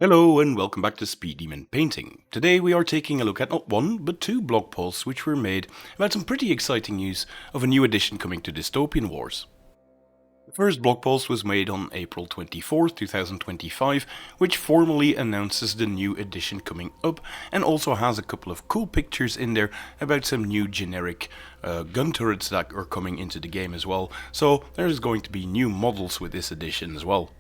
Hello and welcome back to Speed Demon Painting. Today we are taking a look at not one, but two blog posts which were made about some pretty exciting news of a new edition coming to Dystopian Wars. The first blog post was made on April 24th, 2025, which formally announces the new edition coming up and also has a couple of cool pictures in there about some new generic gun turrets that are coming into the game as well, so there's going to be new models with this edition as well.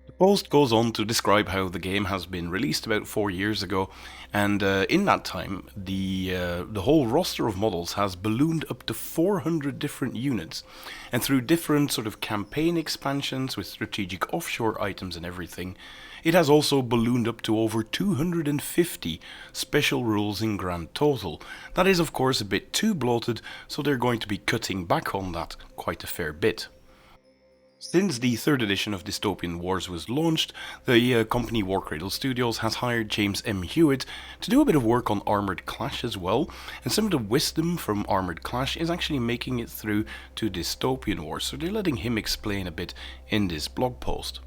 The post goes on to describe how the game has been released about 4 years ago, and in that time, the whole roster of models has ballooned up to 400 different units, and through different sort of campaign expansions with strategic offshore items and everything, it has also ballooned up to over 250 special rules in grand total. That is, of course, a bit too bloated, so they're going to be cutting back on that quite a fair bit. Since the third edition of Dystopian Wars was launched, the company Warcradle Studios has hired James M. Hewitt to do a bit of work on Armored Clash as well, and some of the wisdom from Armored Clash is actually making it through to Dystopian Wars, so they're letting him explain a bit in this blog post.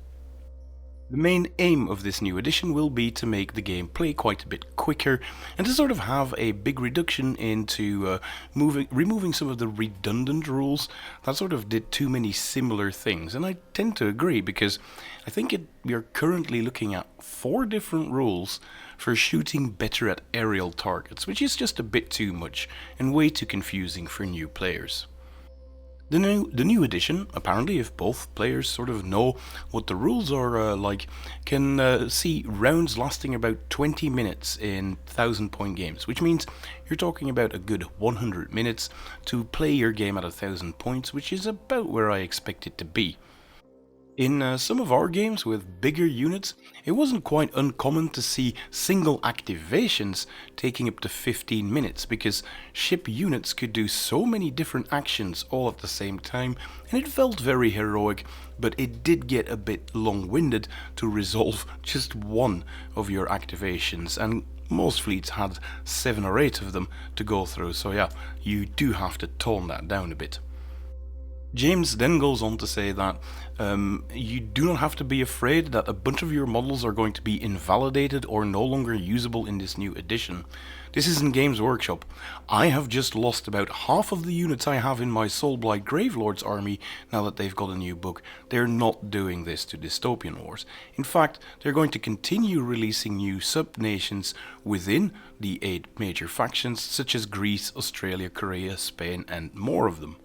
The main aim of this new edition will be to make the gameplay quite a bit quicker and to sort of have a big reduction into removing some of the redundant rules that sort of did too many similar things. And I tend to agree because I think we are currently looking at 4 different rules for shooting better at aerial targets, which is just a bit too much and way too confusing for new players. The new edition, apparently, if both players sort of know what the rules are can see rounds lasting about 20 minutes in 1,000-point games, which means you're talking about a good 100 minutes to play your game at 1,000 points, which is about where I expect it to be. In some of our games with bigger units, it wasn't quite uncommon to see single activations taking up to 15 minutes because ship units could do so many different actions all at the same time, and it felt very heroic, but it did get a bit long-winded to resolve just one of your activations, and most fleets had 7 or 8 of them to go through, so yeah, you do have to tone that down a bit. James then goes on to say that you do not have to be afraid that a bunch of your models are going to be invalidated or no longer usable in this new edition. This isn't Games Workshop. I have just lost about half of the units I have in my Soulblight Gravelord's army now that they've got a new book. They're not doing this to Dystopian Wars. In fact, they're going to continue releasing new sub-nations within the 8 major factions, such as Greece, Australia, Korea, Spain, and more of them.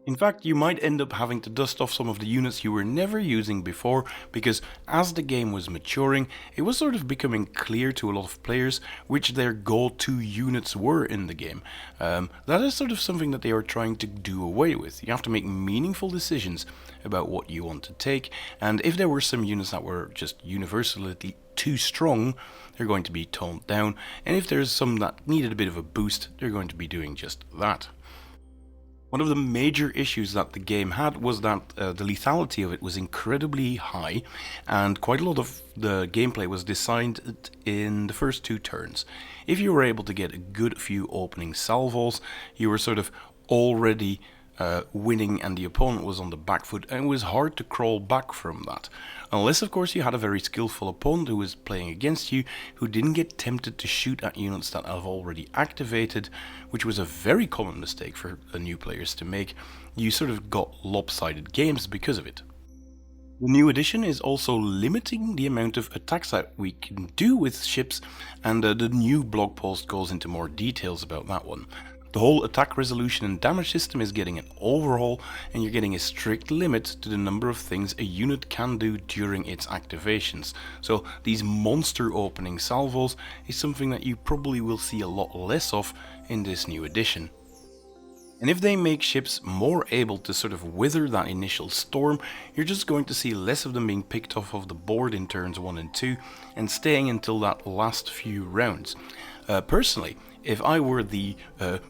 In fact, you might end up having to dust off some of the units you were never using before, because as the game was maturing, it was sort of becoming clear to a lot of players which their go-to units were in the game. That is sort of something that they are trying to do away with. You have to make meaningful decisions about what you want to take, and if there were some units that were just universally too strong, they're going to be toned down, and if there's some that needed a bit of a boost, they're going to be doing just that. One of the major issues that the game had was that the lethality of it was incredibly high, and quite a lot of the gameplay was designed in the first 2 turns. If you were able to get a good few opening salvos, you were sort of already winning and the opponent was on the back foot, and it was hard to crawl back from that. Unless, of course, you had a very skillful opponent who was playing against you, who didn't get tempted to shoot at units that have already activated, which was a very common mistake for new players to make. You sort of got lopsided games because of it. The new edition is also limiting the amount of attacks that we can do with ships, and the new blog post goes into more details about that one. The whole attack resolution and damage system is getting an overhaul, and you're getting a strict limit to the number of things a unit can do during its activations. So these monster opening salvos is something that you probably will see a lot less of in this new edition. And if they make ships more able to sort of wither that initial storm, you're just going to see less of them being picked off of the board in turns 1 and 2 and staying until that last few rounds. Personally, if I were the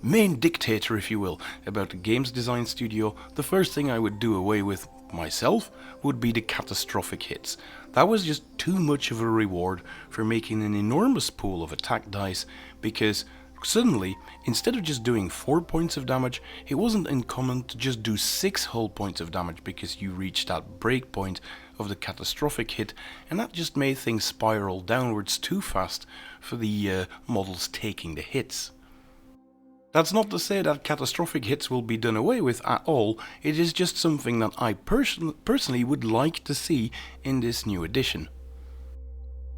main dictator, if you will, about a games design studio, the first thing I would do away with myself would be the catastrophic hits. That was just too much of a reward for making an enormous pool of attack dice, because Suddenly, instead of just doing 4 points of damage, it wasn't uncommon to just do 6 whole points of damage because you reached that break point of the catastrophic hit, and that just made things spiral downwards too fast for the models taking the hits. That's not to say that catastrophic hits will be done away with at all, it is just something that I personally would like to see in this new edition.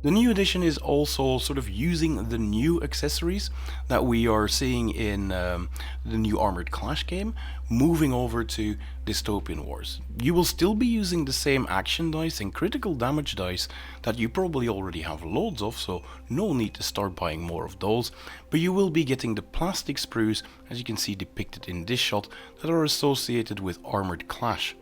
The new edition is also sort of using the new accessories that we are seeing in the new Armored Clash game, moving over to Dystopian Wars. You will still be using the same action dice and critical damage dice that you probably already have loads of, so no need to start buying more of those, but you will be getting the plastic sprues, as you can see depicted in this shot, that are associated with Armored Clash.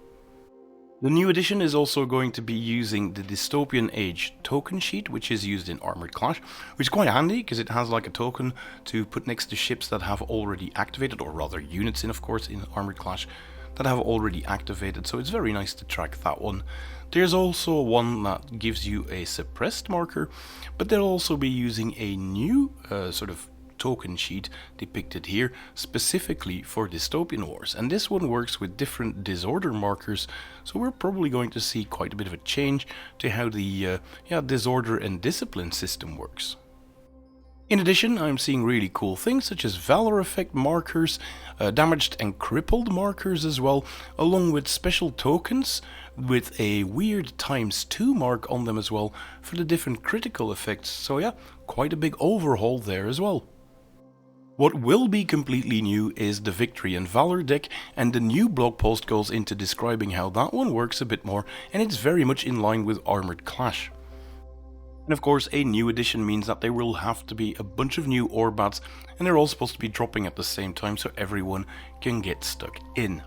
The new edition is also going to be using the Dystopian Age token sheet, which is used in Armored Clash, which is quite handy because it has like a token to put next to ships that have already activated, or rather units in, of course, in Armored Clash that have already activated, so it's very nice to track that one. There's also one that gives you a suppressed marker, but they'll also be using a new sort of token sheet depicted here specifically for Dystopian Wars, and this one works with different disorder markers, so we're probably going to see quite a bit of a change to how the disorder and discipline system works. In addition, I'm seeing really cool things such as Valor effect markers, damaged and crippled markers as well, along with special tokens with a weird ×2 mark on them as well for the different critical effects, so yeah, quite a big overhaul there as well. What will be completely new is the Victory and Valor deck, and the new blog post goes into describing how that one works a bit more, and it's very much in line with Armored Clash. And of course, a new edition means that there will have to be a bunch of new Orbats, and they're all supposed to be dropping at the same time so everyone can get stuck in.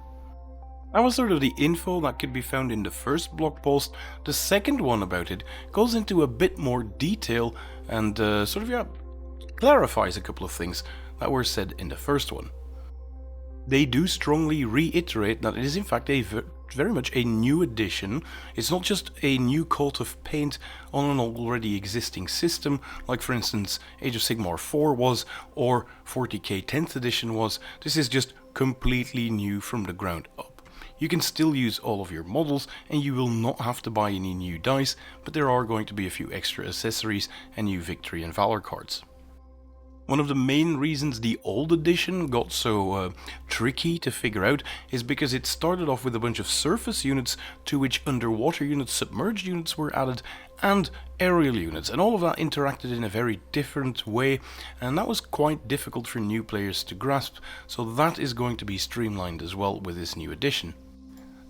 That was sort of the info that could be found in the first blog post. The second one about it goes into a bit more detail and clarifies a couple of things that were said in the first one. They do strongly reiterate that it is in fact very much a new edition. It's not just a new coat of paint on an already existing system, like for instance Age of Sigmar 4 was, or 40k 10th edition was. This is just completely new from the ground up. You can still use all of your models and you will not have to buy any new dice, but there are going to be a few extra accessories and new Victory and Valor cards. One of the main reasons the old edition got so tricky to figure out is because it started off with a bunch of surface units to which underwater units, submerged units were added, and aerial units, and all of that interacted in a very different way, and that was quite difficult for new players to grasp, so that is going to be streamlined as well with this new edition.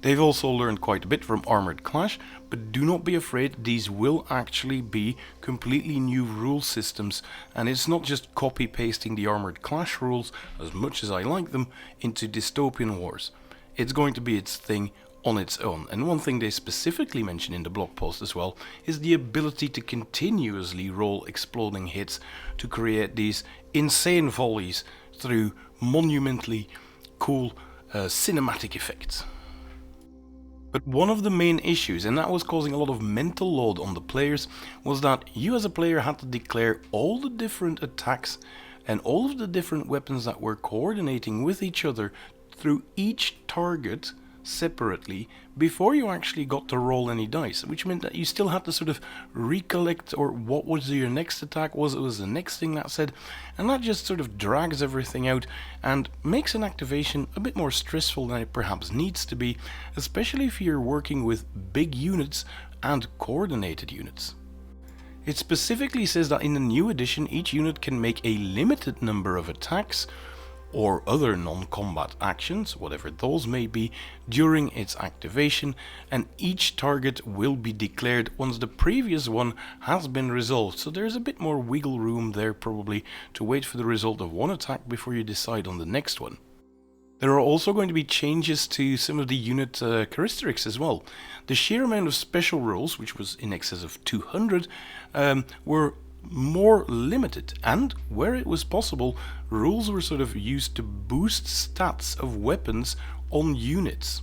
They've also learned quite a bit from Armored Clash, but do not be afraid, these will actually be completely new rule systems, and it's not just copy-pasting the Armored Clash rules, as much as I like them, into Dystopian Wars. It's going to be its thing on its own, and one thing they specifically mention in the blog post as well is the ability to continuously roll exploding hits to create these insane volleys through monumentally cool cinematic effects. But one of the main issues, and that was causing a lot of mental load on the players, was that you as a player had to declare all the different attacks and all of the different weapons that were coordinating with each other through each target separately before you actually got to roll any dice, which meant that you still had to sort of recollect, or what was your next attack was the next thing that said, and that just sort of drags everything out and makes an activation a bit more stressful than it perhaps needs to be, especially if you're working with big units and coordinated units. It specifically says that in the new edition each unit can make a limited number of attacks or other non-combat actions, whatever those may be, during its activation, and each target will be declared once the previous one has been resolved, so there's a bit more wiggle room there probably to wait for the result of one attack before you decide on the next one. There are also going to be changes to some of the unit characteristics as well. The sheer amount of special rules, which was in excess of 200, were more limited, and where it was possible, rules were sort of used to boost stats of weapons on units.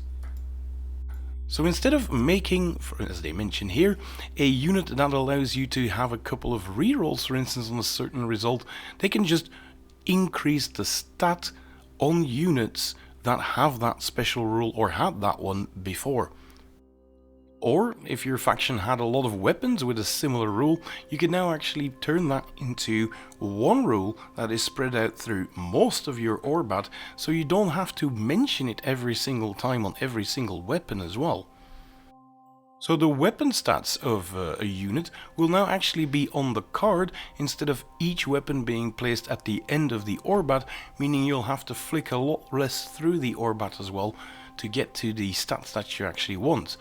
So instead of making, as they mention here, a unit that allows you to have a couple of rerolls, for instance, on a certain result, they can just increase the stat on units that have that special rule or had that one before. Or if your faction had a lot of weapons with a similar rule, you can now actually turn that into one rule that is spread out through most of your Orbat, so you don't have to mention it every single time on every single weapon as well. So the weapon stats of a unit will now actually be on the card instead of each weapon being placed at the end of the Orbat, meaning you'll have to flick a lot less through the Orbat as well to get to the stats that you actually want.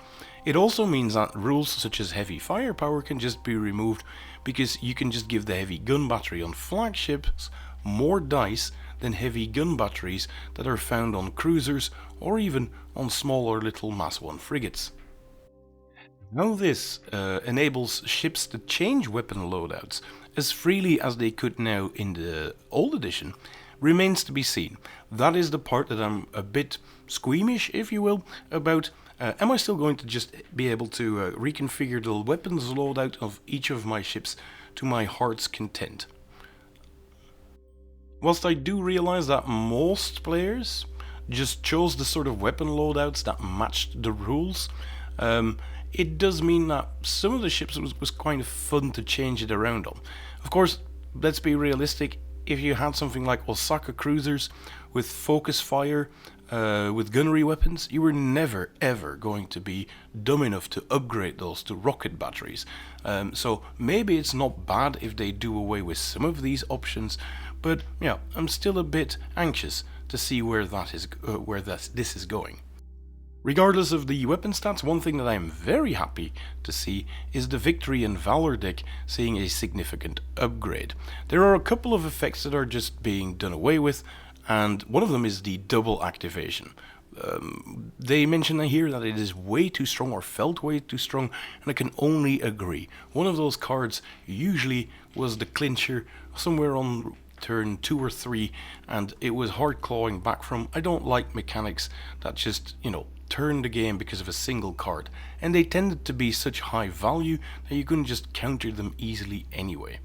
It also means that rules such as heavy firepower can just be removed, because you can just give the heavy gun battery on flagships more dice than heavy gun batteries that are found on cruisers or even on smaller little Mass 1 frigates. How this enables ships to change weapon loadouts as freely as they could now in the old edition remains to be seen. That is the part that I'm a bit squeamish, if you will, about. Am I still going to just be able to reconfigure the weapons loadout of each of my ships to my heart's content? Whilst I do realize that most players just chose the sort of weapon loadouts that matched the rules, it does mean that some of the ships was kind of fun to change it around on. Of course, let's be realistic. If you had something like Osaka cruisers with focus fire, with gunnery weapons, you were never ever going to be dumb enough to upgrade those to rocket batteries. So maybe it's not bad if they do away with some of these options, but yeah, I'm still a bit anxious to see where this is going. Regardless of the weapon stats, one thing that I am very happy to see is the Victory and Valor deck seeing a significant upgrade. There are a couple of effects that are just being done away with, and one of them is the double activation. They mention here that it is way too strong, or felt way too strong, and I can only agree. One of those cards usually was the clincher somewhere on turn 2 or 3, and it was hard clawing back from. I don't like mechanics that just, turn the game because of a single card, and they tended to be such high value that you couldn't just counter them easily anyway.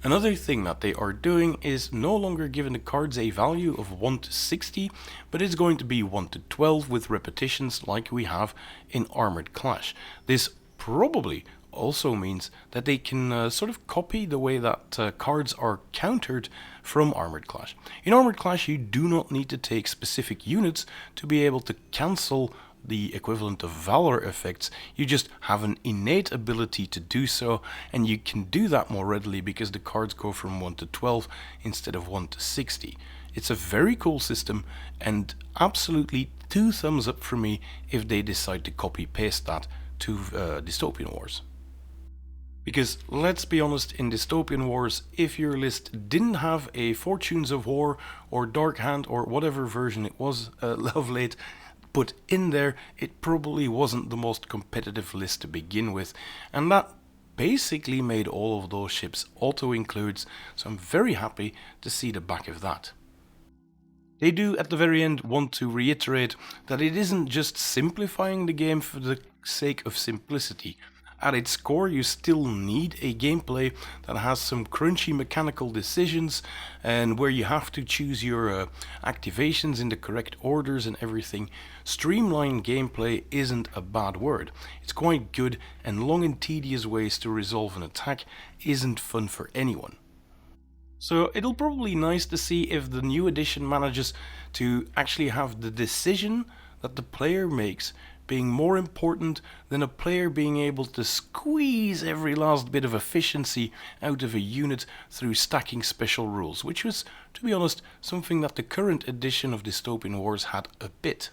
Another thing that they are doing is no longer giving the cards a value of 1 to 60, but it's going to be 1 to 12 with repetitions like we have in Armored Clash. This probably also means that they can sort of copy the way that cards are countered from Armored Clash. In Armored Clash, you do not need to take specific units to be able to cancel the equivalent of Valor effects. You just have an innate ability to do so, and you can do that more readily because the cards go from 1 to 12 instead of 1 to 60. It's a very cool system, and absolutely 2 thumbs up for me if they decide to copy-paste that to Dystopian Wars. Because let's be honest, in Dystopian Wars, if your list didn't have a Fortunes of War or Dark Hand or whatever version it was of late put in there, it probably wasn't the most competitive list to begin with, and that basically made all of those ships auto-includes, so I'm very happy to see the back of that. They do at the very end want to reiterate that it isn't just simplifying the game for the sake of simplicity. At its core, you still need a gameplay that has some crunchy mechanical decisions, and where you have to choose your activations in the correct orders and everything. Streamlined gameplay isn't a bad word. It's quite good, and long and tedious ways to resolve an attack isn't fun for anyone. So it'll probably be nice to see if the new edition manages to actually have the decision that the player makes being more important than a player being able to squeeze every last bit of efficiency out of a unit through stacking special rules, which was, to be honest, something that the current edition of Dystopian Wars had a bit.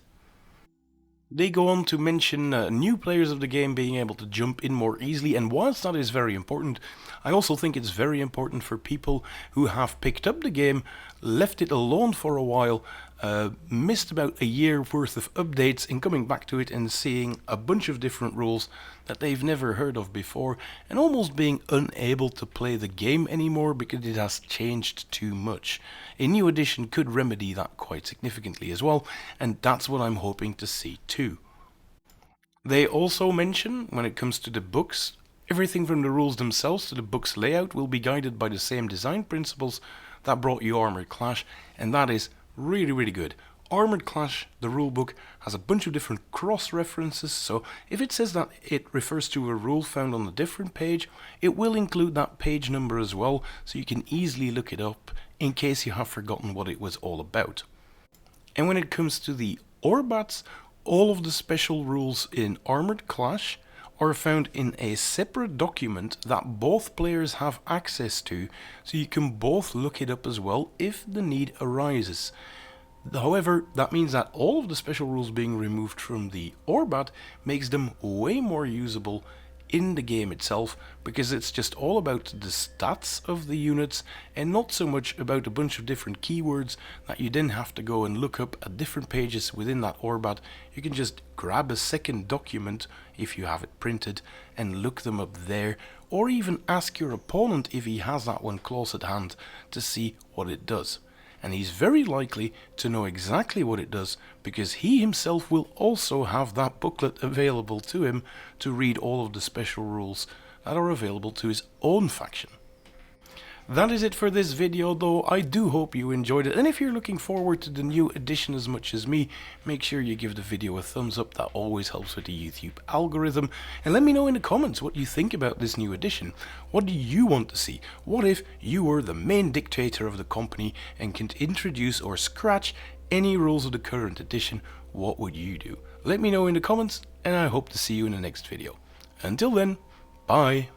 They go on to mention new players of the game being able to jump in more easily, and whilst that is very important, I also think it's very important for people who have picked up the game, left it alone for a while, missed about a year worth of updates, and coming back to it and seeing a bunch of different rules that they've never heard of before, and almost being unable to play the game anymore because it has changed too much. A new edition could remedy that quite significantly as well, and that's what I'm hoping to see too. They also mention, when it comes to the books, everything from the rules themselves to the book's layout will be guided by the same design principles that brought you Armored Clash, and that is really, really good. Armored Clash, the rulebook, has a bunch of different cross-references, so if it says that it refers to a rule found on a different page, it will include that page number as well, so you can easily look it up in case you have forgotten what it was all about. And when it comes to the Orbats, all of the special rules in Armored Clash are found in a separate document that both players have access to, so you can both look it up as well if the need arises. However, that means that all of the special rules being removed from the Orbat makes them way more usable in the game itself, because it's just all about the stats of the units and not so much about a bunch of different keywords that you then have to go and look up at different pages within that Orbat. You can just grab a second document if you have it printed and look them up there, or even ask your opponent if he has that one close at hand to see what it does. And he's very likely to know exactly what it does, because he himself will also have that booklet available to him to read all of the special rules that are available to his own faction. That is it for this video, though. I do hope you enjoyed it, and if you're looking forward to the new edition as much as me, make sure you give the video a thumbs up. That always helps with the YouTube algorithm. And let me know in the comments what you think about this new edition. What do you want to see? What if you were the main dictator of the company and could introduce or scratch any rules of the current edition? What would you do? Let me know in the comments, and I hope to see you in the next video. Until then, bye!